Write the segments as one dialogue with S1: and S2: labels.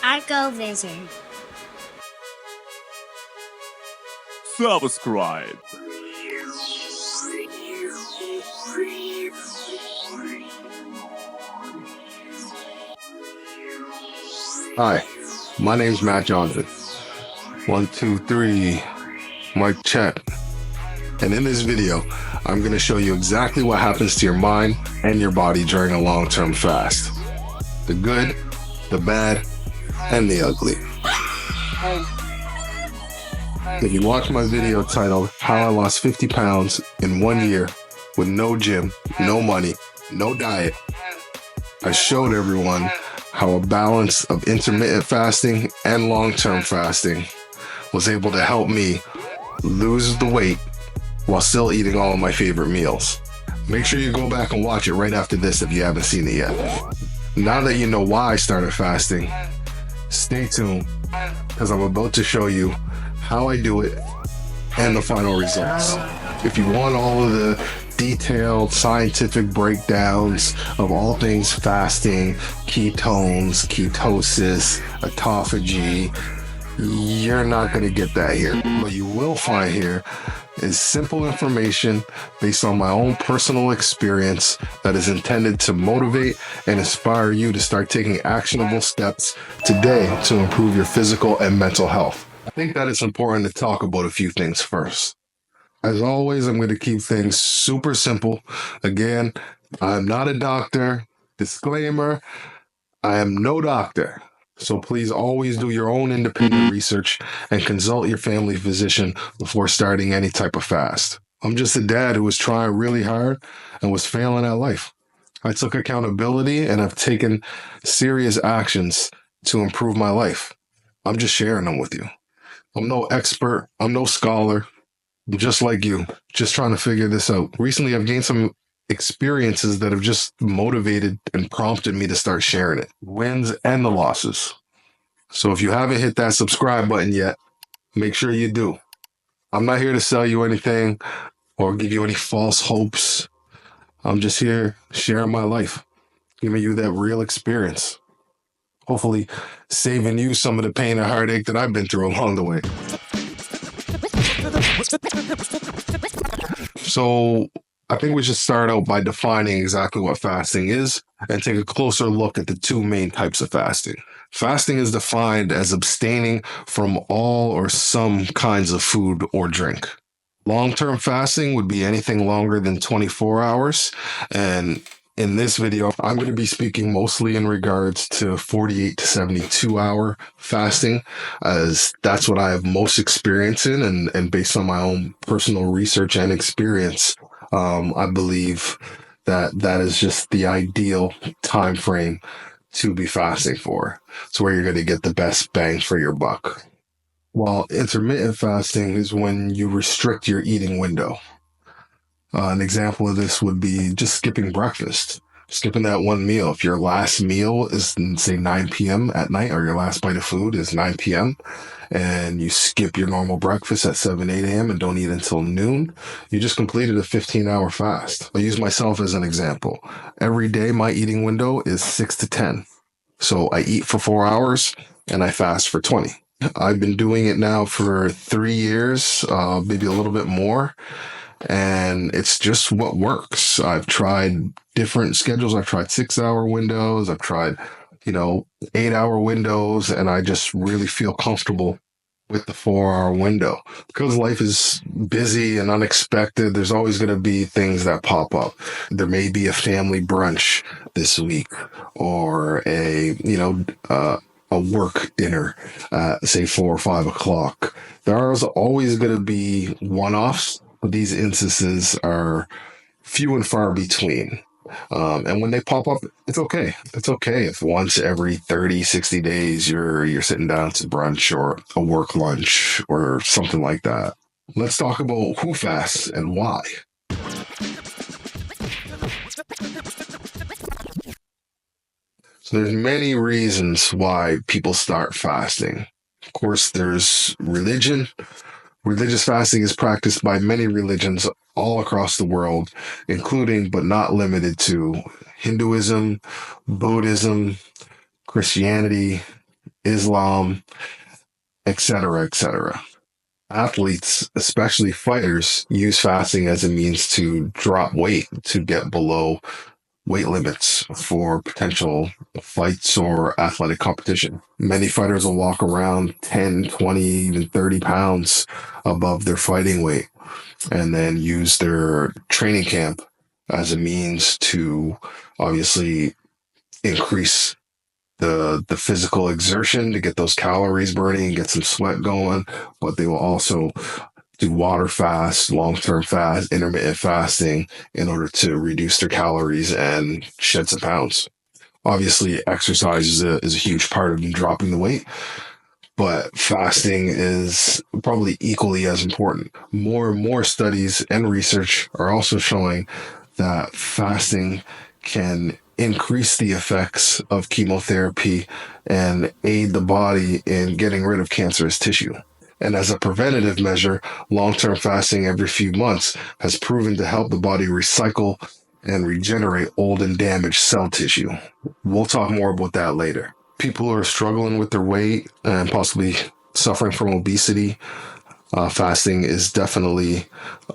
S1: I go visit.
S2: Subscribe.
S3: Hi, my name's Matt Johnson. 1, 2, 3, mic check. And in this video, I'm going to show you exactly what happens to your mind and your body during a long-term fast. The good, the bad, and the ugly. If you watch my video titled How I Lost 50 Pounds in 1 year with no gym, no money, no diet, I showed everyone how a balance of intermittent fasting and long-term fasting was able to help me lose the weight while still eating all of my favorite meals. Make sure you go back and watch it right after this if you haven't seen it yet. Now that you know why I started fasting, stay tuned because I'm about to show you how I do it and the final results. If you want all of the detailed scientific breakdowns of all things fasting, ketones, ketosis, autophagy, you're not going to get that here. What you will find here is simple information based on my own personal experience that is intended to motivate and inspire you to start taking actionable steps today to improve your physical and mental health. I think that it's important to talk about a few things first. As always, I'm going to keep things super simple. Again, I'm not a doctor. Disclaimer, I am no doctor. So please always do your own independent research and consult your family physician before starting any type of fast. I'm just a dad who was trying really hard and was failing at life. I took accountability and have taken serious actions to improve my life. I'm just sharing them with you. I'm no expert. I'm no scholar. I'm just like you, just trying to figure this out. Recently, I've gained some experiences that have just motivated and prompted me to start sharing it. Wins and the losses. So if you haven't hit that subscribe button yet, make sure you do. I'm not here to sell you anything or give you any false hopes. I'm just here sharing my life, giving you that real experience. Hopefully saving you some of the pain and heartache that I've been through along the way. So I think we should start out by defining exactly what fasting is and take a closer look at the two main types of fasting. Fasting is defined as abstaining from all or some kinds of food or drink. Long-term fasting would be anything longer than 24 hours. And in this video, I'm going to be speaking mostly in regards to 48 to 72 hour fasting, as that's what I have most experience in. And based on my own personal research and experience, I believe that that is just the ideal time frame to be fasting for. It's where you're going to get the best bang for your buck. While intermittent fasting is when you restrict your eating window. An example of this would be just skipping breakfast, skipping that one meal. If your last meal is, say, 9 p.m. at night, or your last bite of food is 9 p.m., and you skip your normal breakfast at 7, 8 a.m. and don't eat until noon, you just completed a 15-hour fast. I'll use myself as an example. Every day, my eating window is 6 to 10. So I eat for 4 hours and I fast for 20. I've been doing it now for 3 years, maybe a little bit more. And it's just what works. I've tried different schedules. I've tried 6-hour windows. I've tried, 8-hour windows. And I just really feel comfortable with the 4-hour window. Because life is busy and unexpected, there's always going to be things that pop up. There may be a family brunch this week, or a work dinner at, say, 4 or 5 o'clock. There's always going to be one-offs. But these instances are few and far between. And when they pop up, it's okay. It's okay if once every 30, 60 days you're sitting down to brunch or a work lunch or something like that. Let's talk about who fasts and why. So there's many reasons why people start fasting. Of course, there's religion. Religious fasting is practiced by many religions all across the world, including but not limited to Hinduism, Buddhism, Christianity, Islam, etc., etc. Athletes, especially fighters, use fasting as a means to drop weight to get below weight limits for potential fights or athletic competition. Many fighters will walk around 10, 20, even 30 pounds above their fighting weight and then use their training camp as a means to obviously increase the physical exertion to get those calories burning, get some sweat going, but they will also do water fast, long-term fast, intermittent fasting in order to reduce their calories and shed some pounds. Obviously, exercise is a huge part of dropping the weight, but fasting is probably equally as important. More and more studies and research are also showing that fasting can increase the effects of chemotherapy and aid the body in getting rid of cancerous tissue. And as a preventative measure, long term fasting every few months has proven to help the body recycle and regenerate old and damaged cell tissue. We'll talk more about that later. People who are struggling with their weight and possibly suffering from obesity, fasting is definitely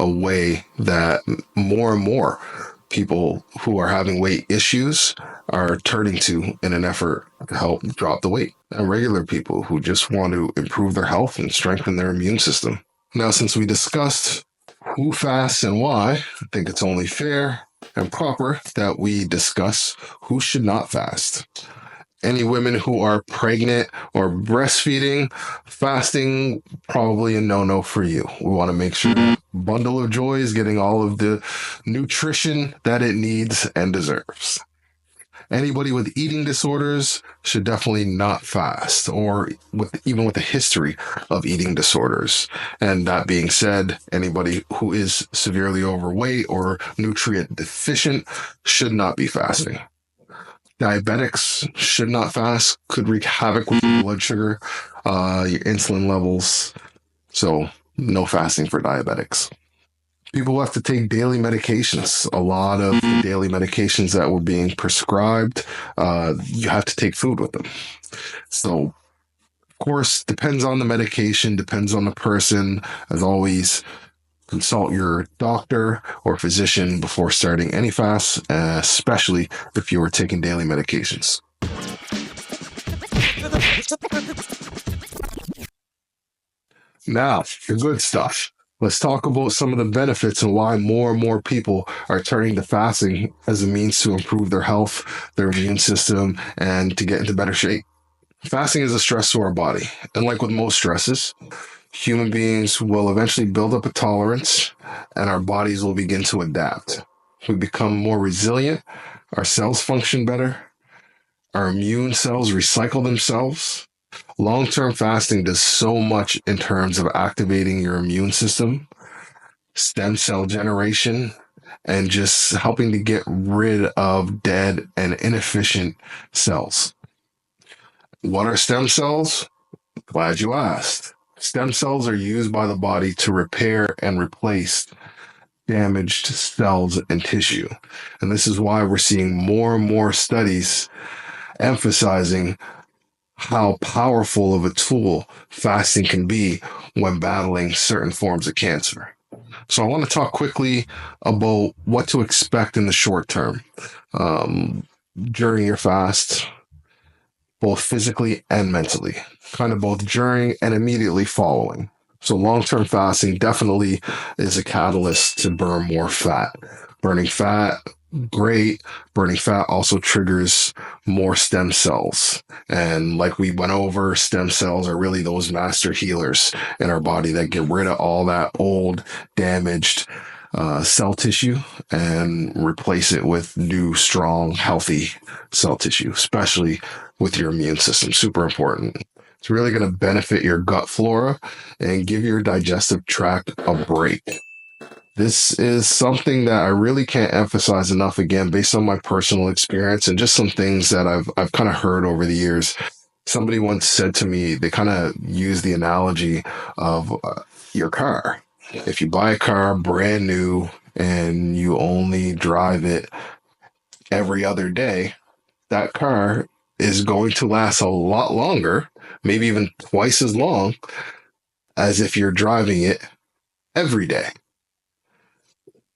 S3: a way that more and more people who are having weight issues are turning to in an effort to help drop the weight. And regular people who just want to improve their health and strengthen their immune system. Now, since we discussed who fasts and why, I think it's only fair and proper that we discuss who should not fast. Any women who are pregnant or breastfeeding, fasting probably a no-no for you. We want to make sure that bundle of joy is getting all of the nutrition that it needs and deserves. Anybody with eating disorders should definitely not fast, or even with a history of eating disorders. And that being said, anybody who is severely overweight or nutrient deficient should not be fasting. Diabetics should not fast, could wreak havoc with your blood sugar, your insulin levels. So, no fasting for diabetics. People have to take daily medications. A lot of the daily medications that were being prescribed, you have to take food with them. So, of course, depends on the medication, depends on the person. As always, consult your doctor or physician before starting any fast, especially if you are taking daily medications. Now, the good stuff. Let's talk about some of the benefits and why more and more people are turning to fasting as a means to improve their health, their immune system, and to get into better shape. Fasting is a stress to our body. And like with most stresses, human beings will eventually build up a tolerance and our bodies will begin to adapt. We become more resilient, our cells function better, our immune cells recycle themselves. Long-term fasting does so much in terms of activating your immune system, stem cell generation, and just helping to get rid of dead and inefficient cells. What are stem cells? Glad you asked. Stem cells are used by the body to repair and replace damaged cells and tissue. And this is why we're seeing more and more studies emphasizing how powerful of a tool fasting can be when battling certain forms of cancer. So I want to talk quickly about what to expect in the short term during your fast, both physically and mentally, kind of both during and immediately following. So long-term fasting definitely is a catalyst to burn more fat. Burning fat, great. Burning fat also triggers more stem cells. And like we went over, stem cells are really those master healers in our body that get rid of all that old, damaged cell tissue and replace it with new, strong, healthy cell tissue, especially with your immune system. Super important. It's really going to benefit your gut flora and give your digestive tract a break. This is something that I really can't emphasize enough, again, based on my personal experience and just some things that I've kind of heard over the years. Somebody once said to me, they kind of used the analogy of your car. If you buy a car brand new and you only drive it every other day, that car is going to last a lot longer, maybe even twice as long as if you're driving it every day.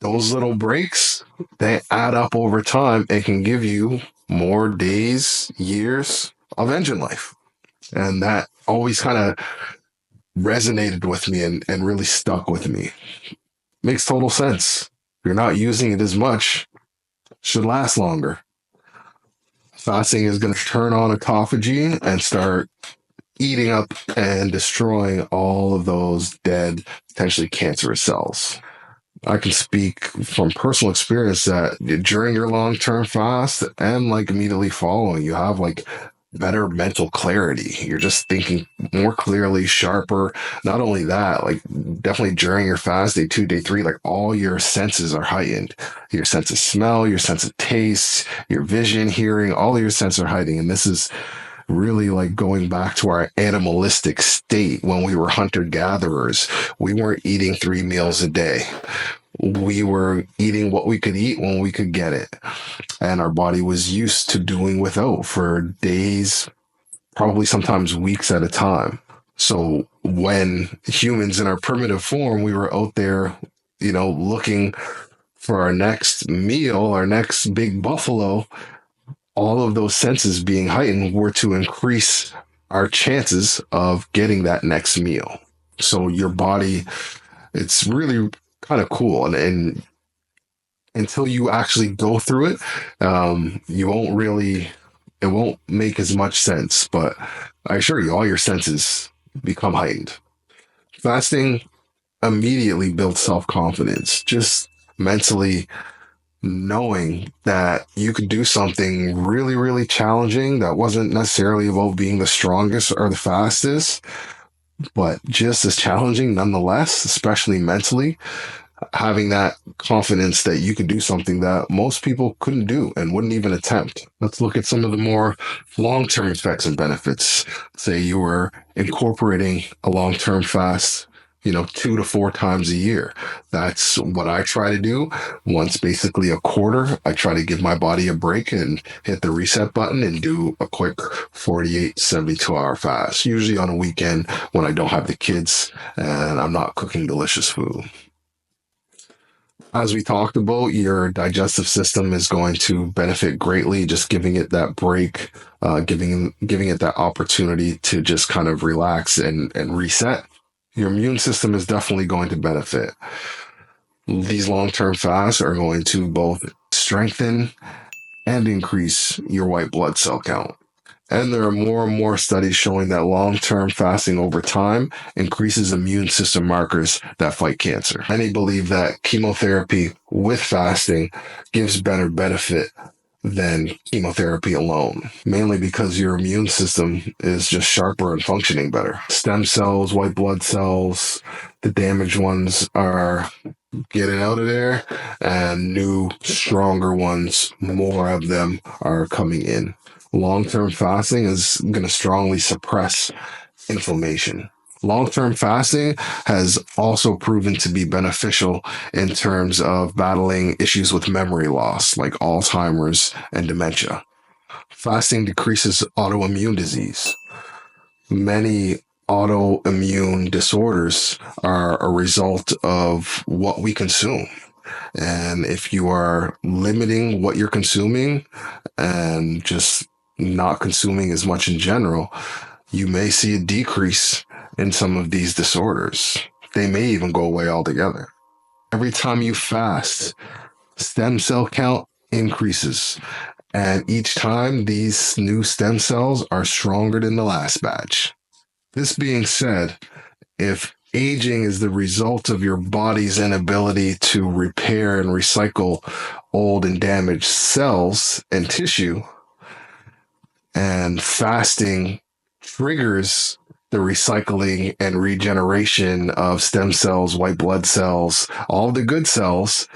S3: Those little breaks, they add up over time and can give you more days, years of engine life. And that always kind of resonated with me and really stuck with me. Makes total sense. You're not using it as much, should last longer. Fasting is going to turn on autophagy and start eating up and destroying all of those dead, potentially cancerous cells. I can speak from personal experience that during your long term fast and like immediately following, you have like better mental clarity. You're just thinking more clearly, sharper. Not only that, like definitely during your fast, day 2, day 3, like all your senses are heightened. Your sense of smell, your sense of taste, your vision, hearing, all of your senses are heightened. And this is really like going back to our animalistic state when we were hunter gatherers. We weren't eating 3 meals a day. We were eating what we could eat when we could get it. And our body was used to doing without for days, probably sometimes weeks at a time. So when humans in our primitive form, we were out there, looking for our next meal, our next big buffalo, all of those senses being heightened were to increase our chances of getting that next meal. So your body, it's really kind of cool. And until you actually go through it, it won't make as much sense. But I assure you, all your senses become heightened. Fasting immediately builds self confidence, just mentally knowing that you could do something really, really challenging that wasn't necessarily about being the strongest or the fastest, but just as challenging nonetheless, especially mentally. Having that confidence that you could do something that most people couldn't do and wouldn't even attempt. Let's look at some of the more long-term effects and benefits. Say you were incorporating a long-term fast, 2 to 4 times a year. That's what I try to do. Once basically a quarter, I try to give my body a break and hit the reset button and do a quick 48, 72-hour fast, usually on a weekend when I don't have the kids and I'm not cooking delicious food. As we talked about, your digestive system is going to benefit greatly, just giving it that break, giving it that opportunity to just kind of relax and reset. Your immune system is definitely going to benefit. These long-term fasts are going to both strengthen and increase your white blood cell count. And there are more and more studies showing that long-term fasting over time increases immune system markers that fight cancer. Many believe that chemotherapy with fasting gives better benefit than chemotherapy alone, mainly because your immune system is just sharper and functioning better. Stem cells, white blood cells, the damaged ones are getting out of there, and new, stronger ones, more of them are coming in. Long-term fasting is going to strongly suppress inflammation. Long-term fasting has also proven to be beneficial in terms of battling issues with memory loss, like Alzheimer's and dementia. Fasting decreases autoimmune disease. Many autoimmune disorders are a result of what we consume. And if you are limiting what you're consuming and just not consuming as much in general, you may see a decrease in some of these disorders. They may even go away altogether. Every time you fast, stem cell count increases. And each time, these new stem cells are stronger than the last batch. This being said, if aging is the result of your body's inability to repair and recycle old and damaged cells and tissue, and fasting triggers the recycling and regeneration of stem cells, white blood cells, all the good cells,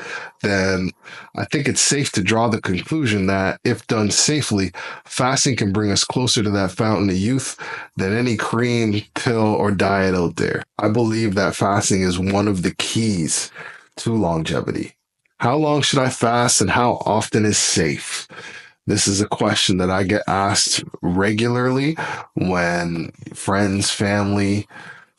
S3: then I think it's safe to draw the conclusion that if done safely, fasting can bring us closer to that fountain of youth than any cream, pill, or diet out there. I believe that fasting is one of the keys to longevity. How long should I fast and how often is safe? This is a question that I get asked regularly when friends, family,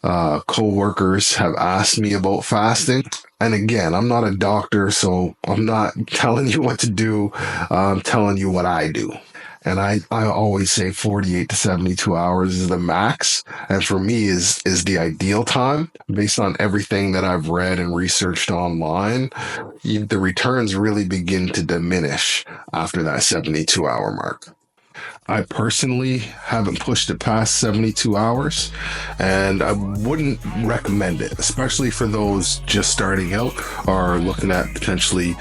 S3: co-workers have asked me about fasting. And again, I'm not a doctor, so I'm not telling you what to do. I'm telling you what I do. And I always say 48 to 72 hours is the max. And for me is the ideal time based on everything that I've read and researched online. The returns really begin to diminish after that 72-hour mark. I personally haven't pushed it past 72 hours, and I wouldn't recommend it, especially for those just starting out or looking at potentially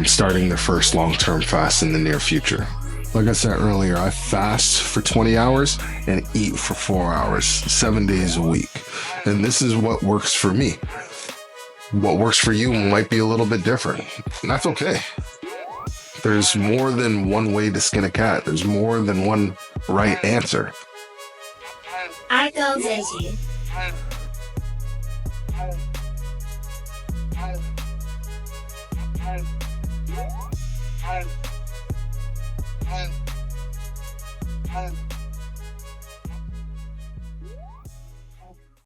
S3: starting their first long-term fast in the near future. Like I said earlier, I fast for 20 hours and eat for 4 hours, 7 days a week. And this is what works for me. What works for you might be a little bit different, and that's okay. There's more than one way to skin a cat. There's more than one right answer.
S1: I go veggie. Hey.